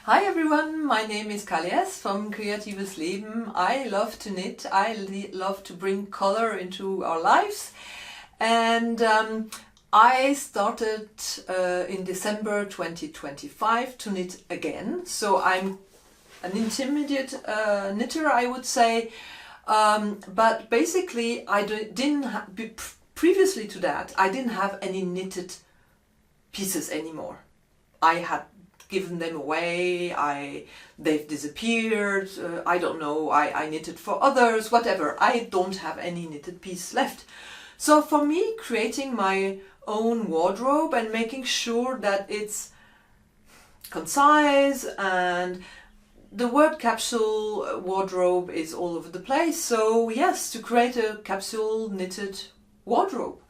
Hi everyone, my name is Kalias from Kreatives Leben. I love to knit, love to bring color into our lives, and I started in December 2025 to knit again. So I'm an intermediate knitter, I would say, but basically previously to that I didn't have any knitted pieces anymore. I had given them away, they've disappeared, I don't know, I knitted for others, whatever. I don't have any knitted piece left. So for me, creating my own wardrobe and making sure that it's concise, and the word capsule wardrobe is all over the place. So yes, to create a capsule knitted wardrobe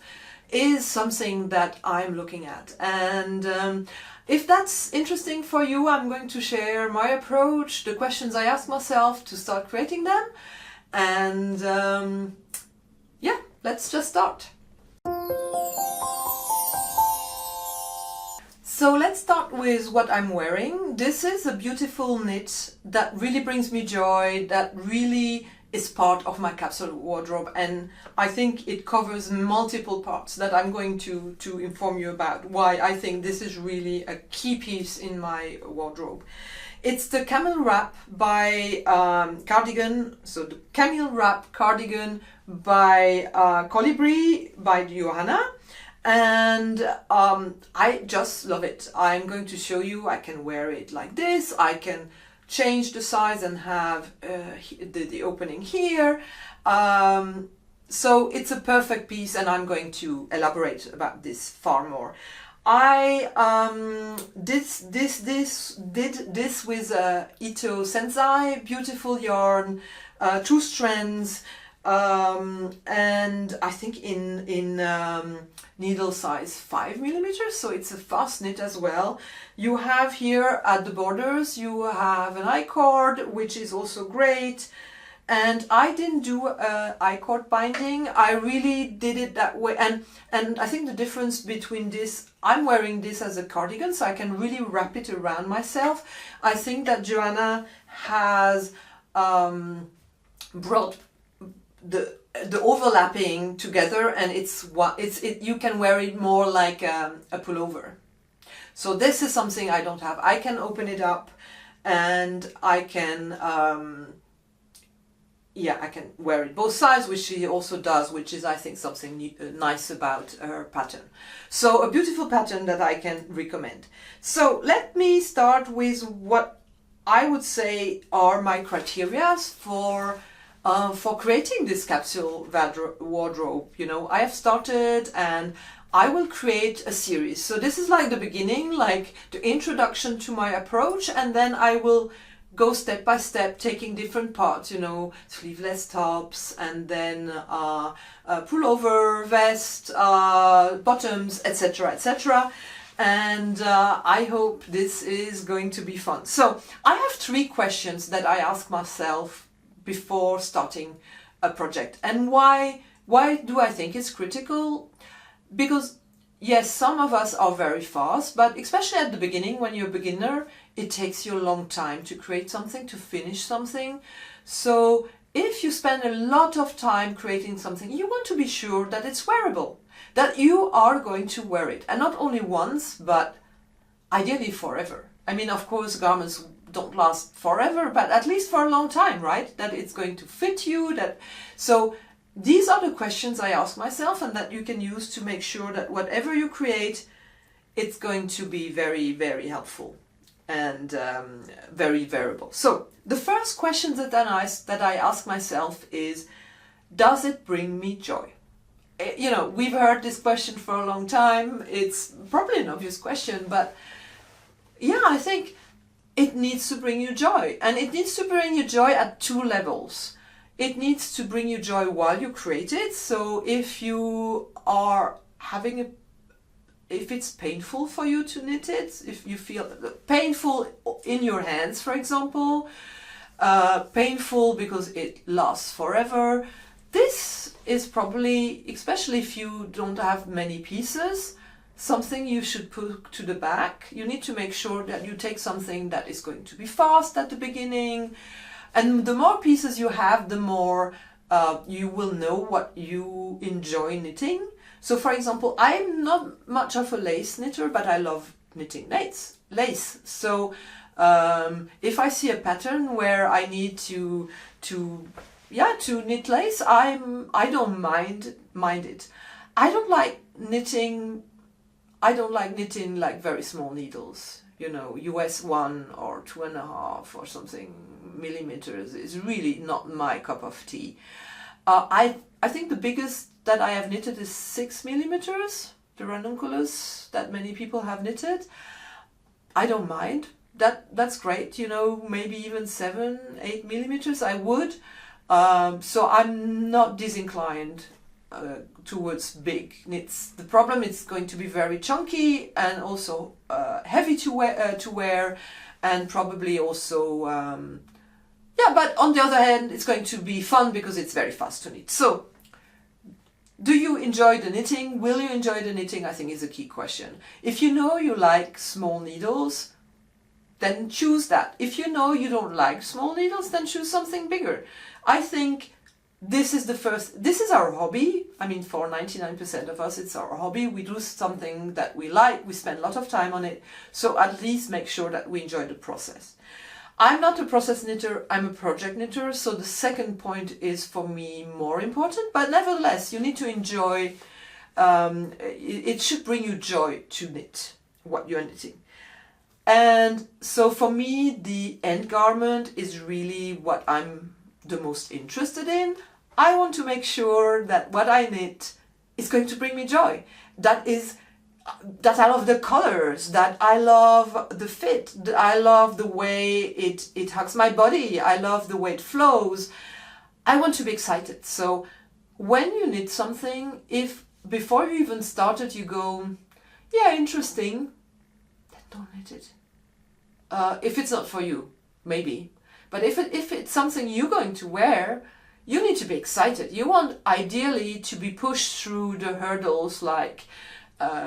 is something that I'm looking at. And if that's interesting for you, I'm going to share my approach, the questions I ask myself to start creating them. And yeah, let's just start. So let's start with what I'm wearing. This is a beautiful knit that really brings me joy, that really is part of my capsule wardrobe, and I think it covers multiple parts that I'm going to inform you about why I think this is really a key piece in my wardrobe. It's the Camel Wrap by cardigan, so the Camel Wrap cardigan by Colibri by Johanna, and I just love it. I'm going to show you. I can wear it like this, I can change the size and have the opening here, so it's a perfect piece, and I'm going to elaborate about this far more. I did this with Ito Sensai, beautiful yarn, 2 strands, and I think in needle size 5mm, so it's a fast knit as well. You have here at the borders, you have an I-cord, which is also great, and I didn't do I-cord binding. I really did it that way, and I think the difference between this, I'm wearing this as a cardigan, so I can really wrap it around myself. I think that Joanna has brought the overlapping together, and you can wear it more like a pullover. So this is something I don't have. I can open it up, and I can I can wear it both sides, which she also does, which is, I think, something nice about her pattern. So a beautiful pattern that I can recommend. So let me start with what I would say are my criteria for creating this capsule wardrobe. You know, I have started and I will create a series. So this is like the beginning, like the introduction to my approach, and then I will go step by step, taking different parts, you know, sleeveless tops, and then pullover, vest, bottoms, etc., etc. And I hope this is going to be fun. So I have 3 questions that I ask myself before starting a project. And why do I think it's critical? Because yes, some of us are very fast, but especially at the beginning, when you're a beginner, it takes you a long time to create something, to finish something. So if you spend a lot of time creating something, you want to be sure that it's wearable, that you are going to wear it, and not only once, but ideally forever. I mean, of course, garments don't last forever, but at least for a long time, right? That it's going to fit you. So these are the questions I ask myself, and that you can use to make sure that whatever you create, it's going to be very, very helpful and very wearable. So the first question that I ask myself is, does it bring me joy? You know, we've heard this question for a long time. It's probably an obvious question, but yeah, I think it needs to bring you joy, and it needs to bring you joy at 2 levels. It needs to bring you joy while you create it. So if you are if it's painful for you to knit it, if you feel painful in your hands, for example, painful because it lasts forever, this is probably, especially if you don't have many pieces, something you should put to the back. You need to make sure that you take something that is going to be fast at the beginning. And the more pieces you have, the more you will know what you enjoy knitting. So for example, I'm not much of a lace knitter, but I love knitting lace. So if I see a pattern where I need to knit lace, I don't mind it. I don't like knitting like very small needles, you know, US 1 or 2.5 or something millimeters is really not my cup of tea. I think the biggest that I have knitted is 6 millimeters, the ranunculus that many people have knitted. I don't mind. That's great, you know, maybe even 7-8 millimeters I would. So I'm not disinclined towards big knits. The problem is going to be very chunky and also heavy to wear, and probably also but on the other hand it's going to be fun because it's very fast to knit. So do you enjoy the knitting? Will you enjoy the knitting? I think is a key question. If you know you like small needles, then choose that. If you know you don't like small needles, then choose something bigger. I think this is our hobby. I mean, for 99% of us, it's our hobby. We do something that we like. We spend a lot of time on it. So at least make sure that we enjoy the process. I'm not a process knitter, I'm a project knitter. So the second point is for me more important, but nevertheless, you need to enjoy, it should bring you joy to knit what you're knitting. And so for me, the end garment is really what I'm the most interested in. I want to make sure that what I knit is going to bring me joy. That I love the colors, that I love the fit, that I love the way it hugs my body, I love the way it flows. I want to be excited. So when you knit something, if before you even started you go, yeah, interesting, then don't knit it. If it's not for you, maybe. But if it's something you're going to wear, you need to be excited. You want ideally to be pushed through the hurdles like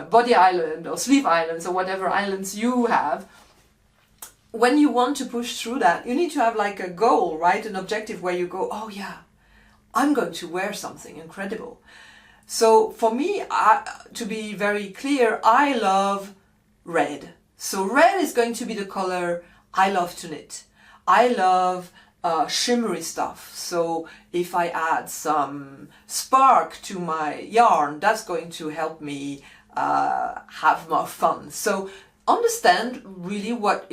body island or sleeve islands or whatever islands you have. When you want to push through that, you need to have like a goal, right? An objective where you go, oh yeah, I'm going to wear something incredible. So for me, to be very clear, I love red. So red is going to be the color I love to knit. I love shimmery stuff. So if I add some spark to my yarn, that's going to help me have more fun. So understand really what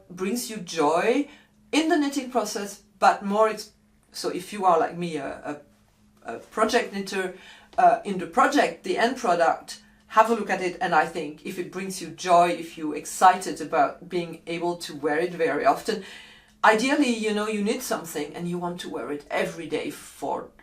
brings you joy in the knitting process, but more. So if you are like me, a project knitter, in the project, the end product, have a look at it, and I think if it brings you joy, if you're excited about being able to wear it very often, ideally, you know, you knit something and you want to wear it every day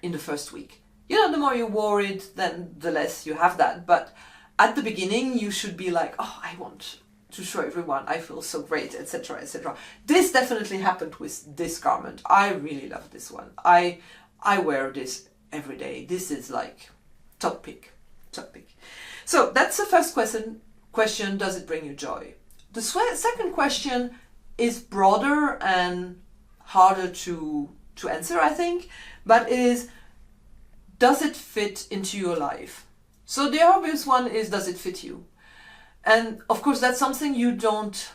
in the first week. You know, the more you wore it, then the less you have that. But at the beginning, you should be like, oh, I want to show everyone I feel so great, etc., etc. This definitely happened with this garment. I really love this one. I wear this every day. This is like top pick. So that's the first question, does it bring you joy? The second question is broader and harder to answer, I think, but is, does it fit into your life? So the obvious one is, does it fit you? And of course, that's something you don't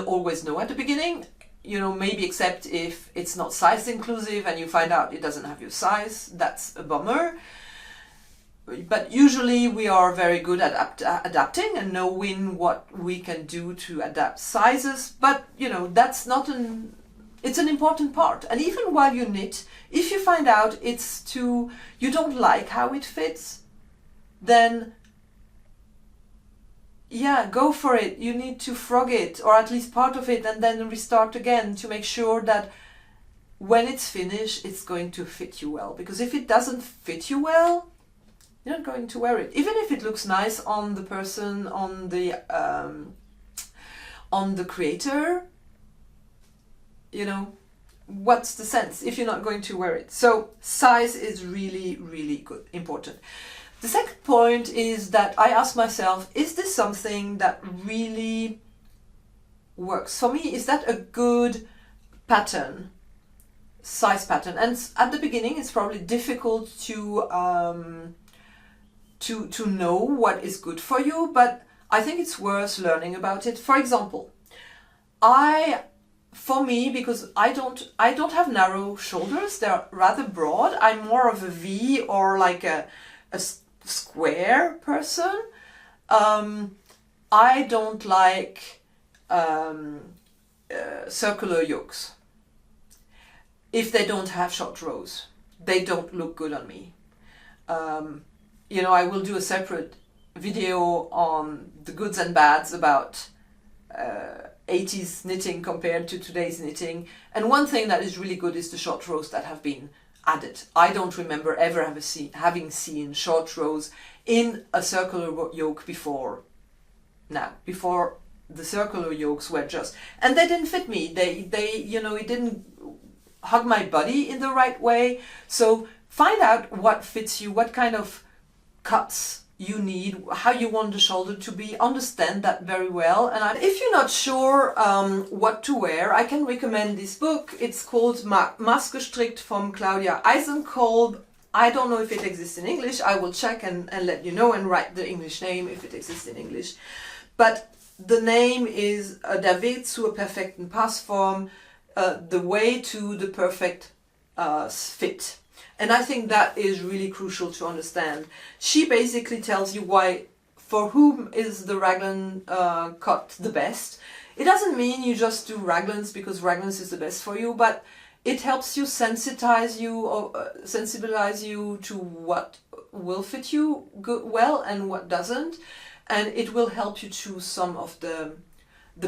always know at the beginning, you know, maybe except if it's not size inclusive and you find out it doesn't have your size, that's a bummer. But usually we are very good at adapting and knowing what we can do to adapt sizes. But, you know, that's not it's an important part. And even while you knit, if you find out you don't like how it fits, then yeah, go for it. You need to frog it, or at least part of it, and then restart again to make sure that when it's finished, it's going to fit you well. Because if it doesn't fit you well, you're not going to wear it. Even if it looks nice on the person, on the creator, you know, what's the sense if you're not going to wear it? So size is really, really good, important. The second point is that I ask myself, is this something that really works for me? Is that a good pattern, size pattern? And at the beginning it's probably difficult to know what is good for you, but I think it's worth learning about it. For example, for me, because I don't have narrow shoulders, they're rather broad. I'm more of a V or like a square person. I don't like circular yokes. If they don't have short rows, they don't look good on me. You know, I will do a separate video on the goods and bads about 80s knitting compared to today's knitting. And one thing that is really good is the short rows that have been added. I don't remember ever having seen short rows in a circular yoke before now. Before, the circular yokes were just, and they didn't fit me. They you know, it didn't hug my body in the right way. So find out what fits you, what kind of cuts you need, how you want the shoulder to be, understand that very well. And if you're not sure what to wear, I can recommend this book. It's called Maßgestrickt from Claudia Eisenkolb. I don't know if it exists in English. I will check and let you know and write the English name if it exists in English. But the name is Der Weg zur perfekten Passform, the way to the perfect fit. And I think that is really crucial to understand. She basically tells you why, for whom is the raglan cut the best. It doesn't mean you just do raglans because raglans is the best for you, but it helps you sensitize you or sensibilize you to what will fit you well and what doesn't. And it will help you choose some of the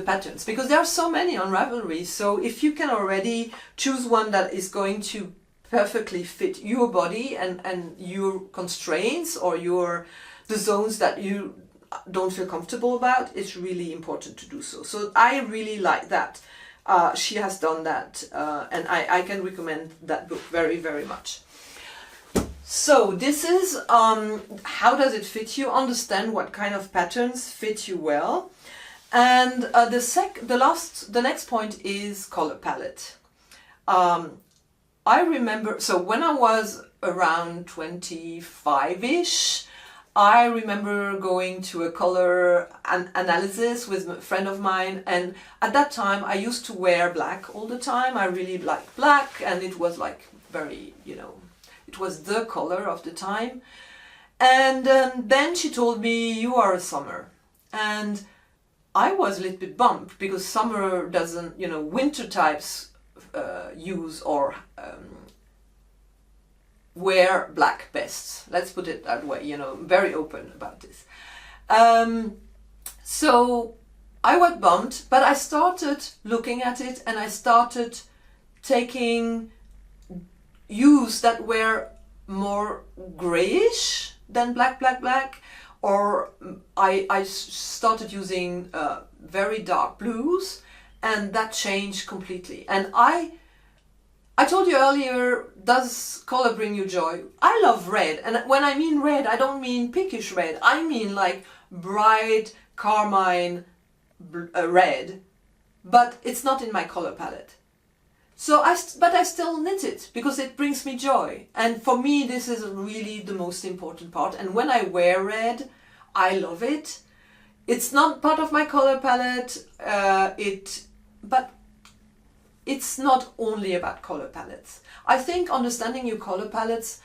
patterns, because there are so many on Ravelry. So if you can already choose one that is going to perfectly fit your body and your constraints or the zones that you don't feel comfortable about, it's really important to do so. So I really like that. She has done that, and I can recommend that book very, very much. So this is how does it fit you? Understand what kind of patterns fit you well. And the next point is color palette. I remember, so when I was around 25-ish, I remember going to a color analysis with a friend of mine, and at that time I used to wear black all the time. I really liked black, and it was like very, you know, it was the color of the time. And then she told me, you are a summer. And I was a little bit bummed, because summer doesn't, you know, winter types use or wear black best. Let's put it that way, you know, very open about this. So I was bummed, but I started looking at it and I started taking hues that were more grayish than black, or I started using very dark blues, and that changed completely. And I told you earlier, does color bring you joy? I love red, and when I mean red, I don't mean pinkish red. I mean like bright carmine red, but it's not in my color palette. So but I still knit it because it brings me joy. And for me, this is really the most important part. And when I wear red, I love it. It's not part of my color palette, but it's not only about color palettes. I think understanding your color palettes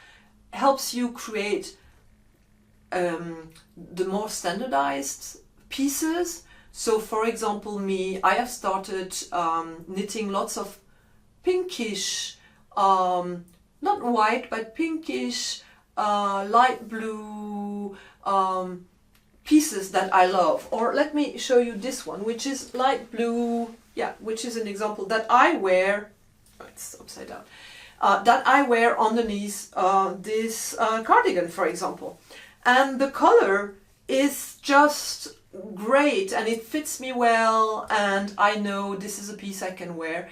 helps you create the more standardized pieces. So for example, I have started knitting lots of pinkish, not white, but pinkish, light blue pieces that I love. Or let me show you this one, which is light blue, yeah, which is an example that I wear, oh, it's upside down, that I wear underneath this cardigan, for example. And the color is just great, and it fits me well, and I know this is a piece I can wear.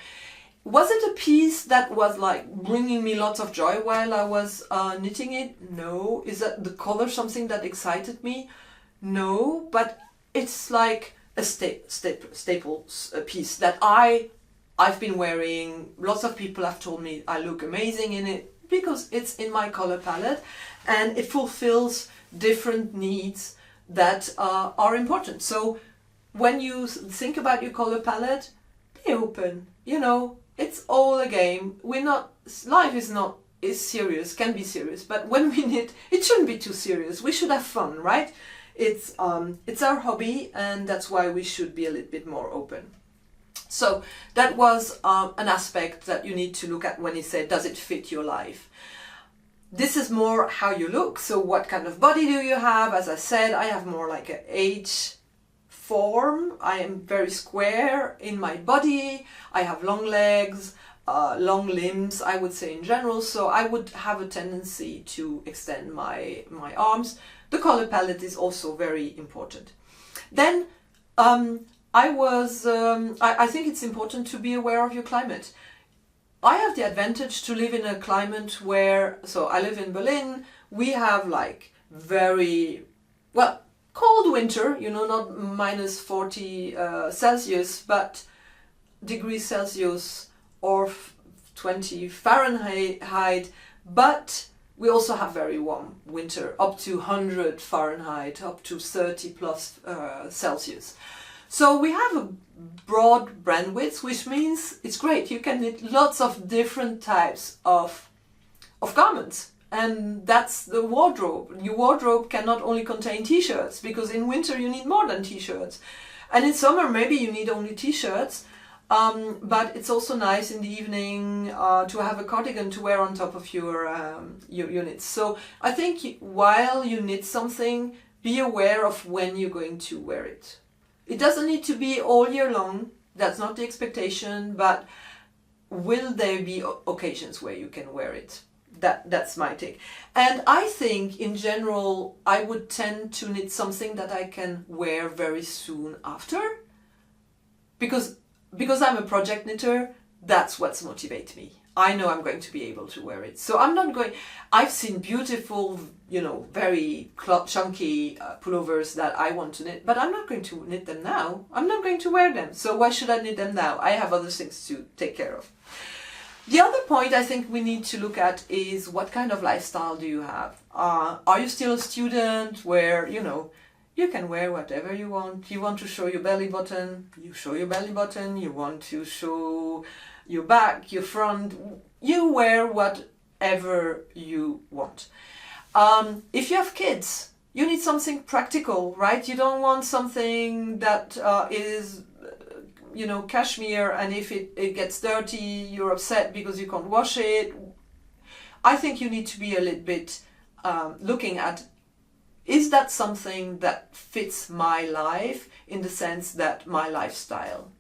Was it a piece that was like bringing me lots of joy while I was knitting it? No. Is that the color something that excited me? No. But it's like a staple piece that I've been wearing. Lots of people have told me I look amazing in it because it's in my color palette and it fulfills different needs that are important. So when you think about your color palette, be open, you know, it's all a game. Life is serious, can be serious, but when we knit, it shouldn't be too serious. We should have fun, right? It's our hobby, and that's why we should be a little bit more open. So that was an aspect that you need to look at when you say, does it fit your life? This is more how you look. So what kind of body do you have? As I said, I have more like an H form. I am very square in my body. I have long legs, long limbs, I would say in general. So I would have a tendency to extend my arms. The color palette is also very important. Then I think it's important to be aware of your climate. I have the advantage to live in a climate where, so I live in Berlin, we have like very, well, cold winter, you know, not minus 40 Celsius, but degrees Celsius or 20 Fahrenheit, but we also have very warm winter, up to 100 Fahrenheit, up to 30 plus Celsius. So we have a broad bandwidth, which means it's great. You can knit lots of different types of garments. And that's the wardrobe. Your wardrobe cannot only contain t-shirts, because in winter you need more than t-shirts. And in summer maybe you need only t-shirts. But it's also nice in the evening to have a cardigan to wear on top of your knits. So I think while you knit something, be aware of when you're going to wear it. It doesn't need to be all year long, that's not the expectation, but will there be occasions where you can wear it? That's my take. And I think in general, I would tend to knit something that I can wear very soon after. Because I'm a project knitter, that's what motivates me. I know I'm going to be able to wear it. So I've seen beautiful, you know, very chunky pullovers that I want to knit, but I'm not going to knit them now. I'm not going to wear them. So why should I knit them now? I have other things to take care of. The other point I think we need to look at is what kind of lifestyle do you have? Are you still a student where, you know, you can wear whatever you want. You want to show your belly button, you show your belly button. You want to show your back, your front, you wear whatever you want. If you have kids, you need something practical, right? You don't want something that is, you know, cashmere, and if it gets dirty, you're upset because you can't wash it. I think you need to be a little bit looking at, is that something that fits my life in the sense that my lifestyle?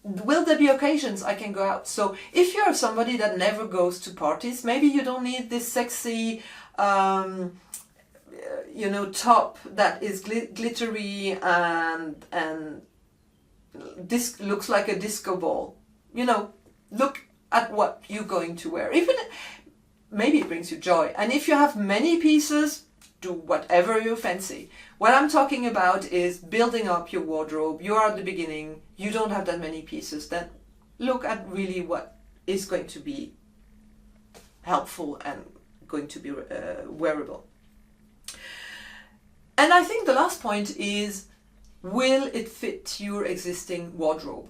Will there be occasions I can go out? So if you're somebody that never goes to parties, maybe you don't need this sexy, you know, top that is glittery and this looks like a disco ball. You know, look at what you're going to wear. Even maybe it brings you joy. And if you have many pieces, do whatever you fancy. What I'm talking about is building up your wardrobe. You are at the beginning, you don't have that many pieces. Then look at really what is going to be helpful and going to be wearable. And I think the last point is, will it fit your existing wardrobe?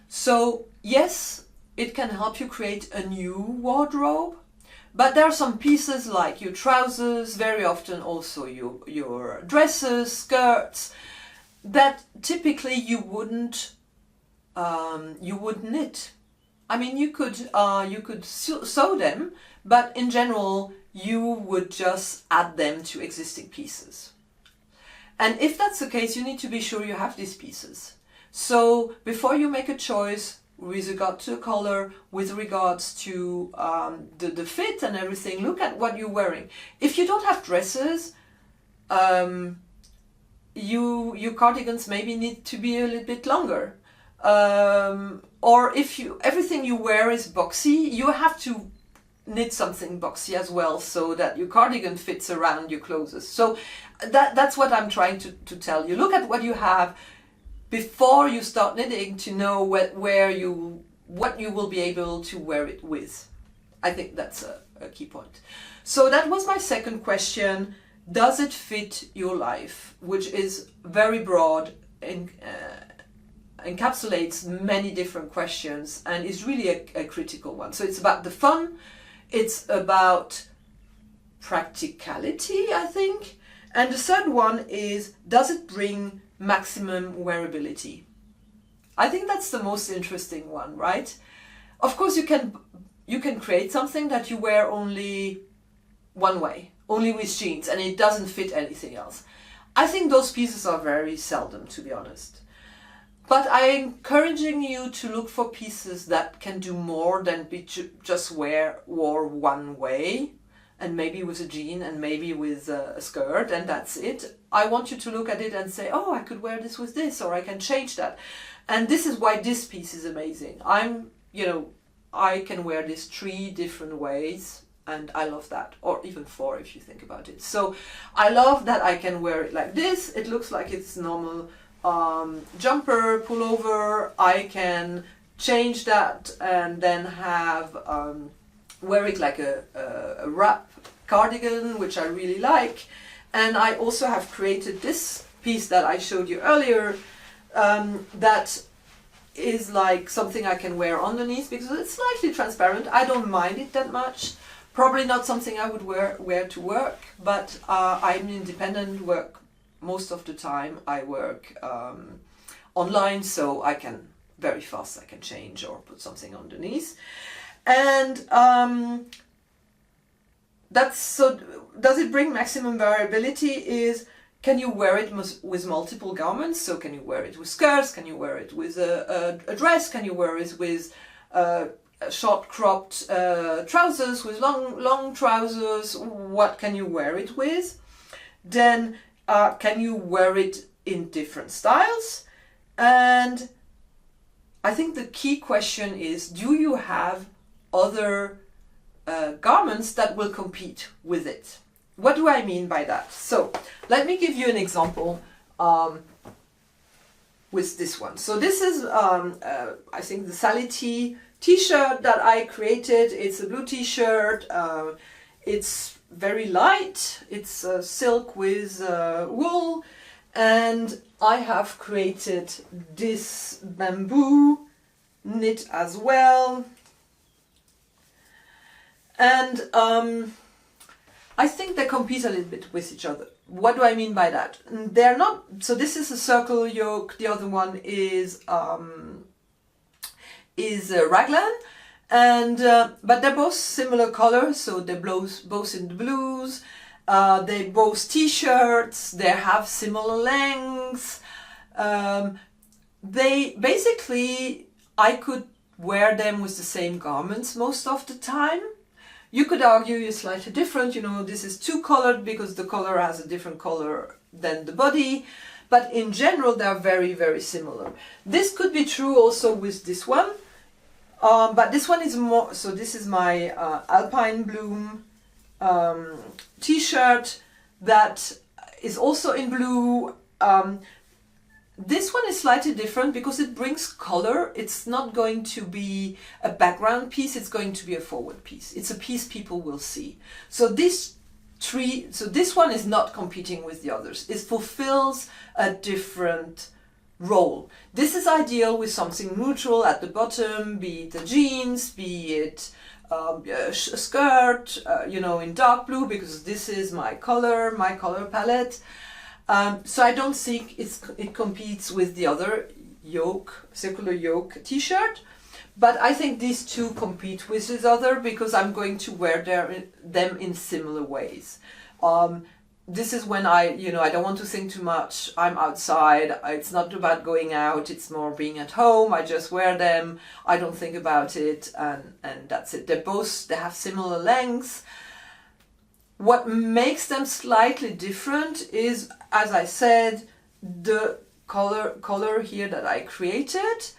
So yes, it can help you create a new wardrobe. But there are some pieces like your trousers, very often also your dresses, skirts, that typically you wouldn't knit. I mean, you could sew them, but in general you would just add them to existing pieces. And if that's the case, you need to be sure you have these pieces. So before you make a choice, with regard to color, with regards to the fit and everything, look at what you're wearing. If you don't have dresses, your cardigans maybe need to be a little bit longer. or if everything you wear is boxy, you have to knit something boxy as well, so that your cardigan fits around your clothes. So that's what I'm trying to tell you. Look at what you have before you start knitting to know what you will be able to wear it with. I think that's a key point. So that was my second question. Does it fit your life? Which is very broad and encapsulates many different questions and is really a critical one. So it's about the fun, it's about practicality, I think. And the third one is, does it bring maximum wearability? I think that's the most interesting one, right? Of course, you can create something that you wear only one way, only with jeans, and it doesn't fit anything else. I think those pieces are very seldom, to be honest. But I'm encouraging you to look for pieces that can do more than be just wore one way, and maybe with a jean and maybe with a skirt, and that's it. I want you to look at it and say, oh, I could wear this with this, or I can change that. And this is why this piece is amazing. I can wear this 3 different ways, and I love that, or even 4 if you think about it. So I love that I can wear it like this. It looks like it's normal jumper, pullover. I can change that and then have wear it like a wrap cardigan, which I really like. And I also have created this piece that I showed you earlier, that is like something I can wear underneath because it's slightly transparent. I don't mind it that much. Probably not something I would wear to work, but I'm independent, work most of the time. I work online, so I can very fast I can change or put something underneath. And that's so. Does it bring maximum variability? Is, can you wear it with multiple garments? So can you wear it with skirts? Can you wear it with a dress? Can you wear it with short cropped trousers, with long trousers? What can you wear it with? Then can you wear it in different styles? And I think the key question is, do you have other garments that will compete with it? What do I mean by that? So let me give you an example with this one. So this is, I think, the Sally t-shirt that I created. It's a blue t-shirt. It's very light. It's silk with wool. And I have created this bamboo knit as well. And I think they compete a little bit with each other. What do I mean by that? They're not, so this is a circle yoke, the other one is raglan, and but they're both similar colors, so they're both in the blues. They both t-shirts, they have similar lengths. They basically, I could wear them with the same garments most of the time. You could argue it's slightly different, this is 2-colored because the collar has a different color than the body, but in general they're very, very similar. This could be true also with this one, but this one is more, so this is my Alpine Bloom t-shirt that is also in blue. This one is slightly different because it brings color. It's not going to be a background piece, it's going to be a forward piece. It's a piece people will see. So this one is not competing with the others. It fulfills a different role. This is ideal with something neutral at the bottom, be it a jeans, be it a skirt, in dark blue, because this is my color palette. So I don't think it competes with the other yoke, circular yoke t-shirt, but I think these two compete with each other because I'm going to wear them in similar ways. This is when I don't want to think too much. I'm outside. It's not about going out. It's more being at home. I just wear them. I don't think about it, and that's it. They have similar lengths. What makes them slightly different is, as I said, the color here that I created.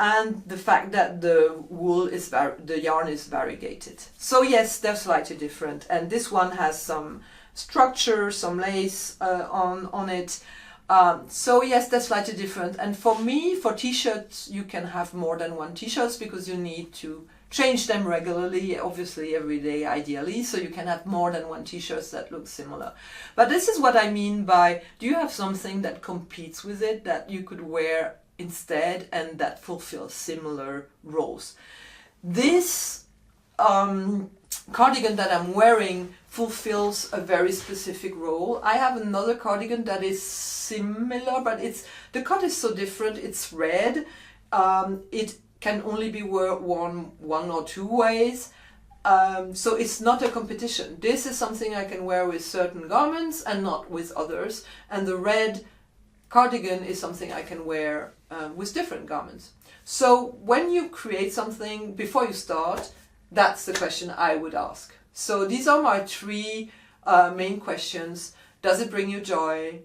and the fact that the yarn is variegated. So yes, they're slightly different, and this one has some structure, some lace on it. So yes, they're slightly different. And for me, for t-shirts, you can have more than one t-shirts because you need to change them regularly, obviously every day ideally, so you can have more than one t-shirts that look similar. But this is what I mean by, do you have something that competes with it that you could wear instead and that fulfills similar roles? This cardigan that I'm wearing fulfills a very specific role. I have another cardigan that is similar, but the cut is so different. It's red. It can only be worn one or two ways. So it's not a competition. This is something I can wear with certain garments and not with others. And the red cardigan is something I can wear with different garments. So when you create something, before you start, that's the question I would ask. So these are my three main questions. Does it bring you joy?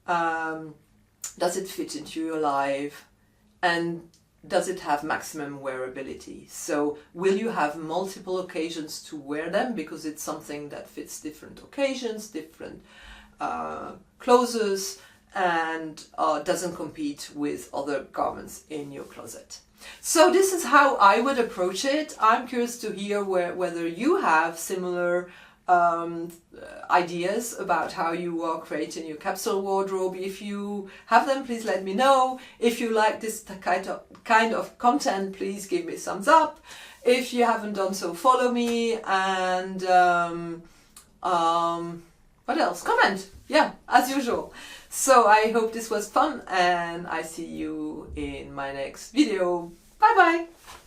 Does it fit into your life? And does it have maximum wearability? So will you have multiple occasions to wear them because it's something that fits different occasions, different clothes, and doesn't compete with other garments in your closet. So this is how I would approach it. I'm curious to hear whether you have similar ideas about how you are creating your capsule wardrobe. If you have them, please let me know. If you like this kind of content, please give me a thumbs up. If you haven't done so, follow me, and what else? Comment. Yeah, as usual. So I hope this was fun, and I see you in my next video. Bye bye!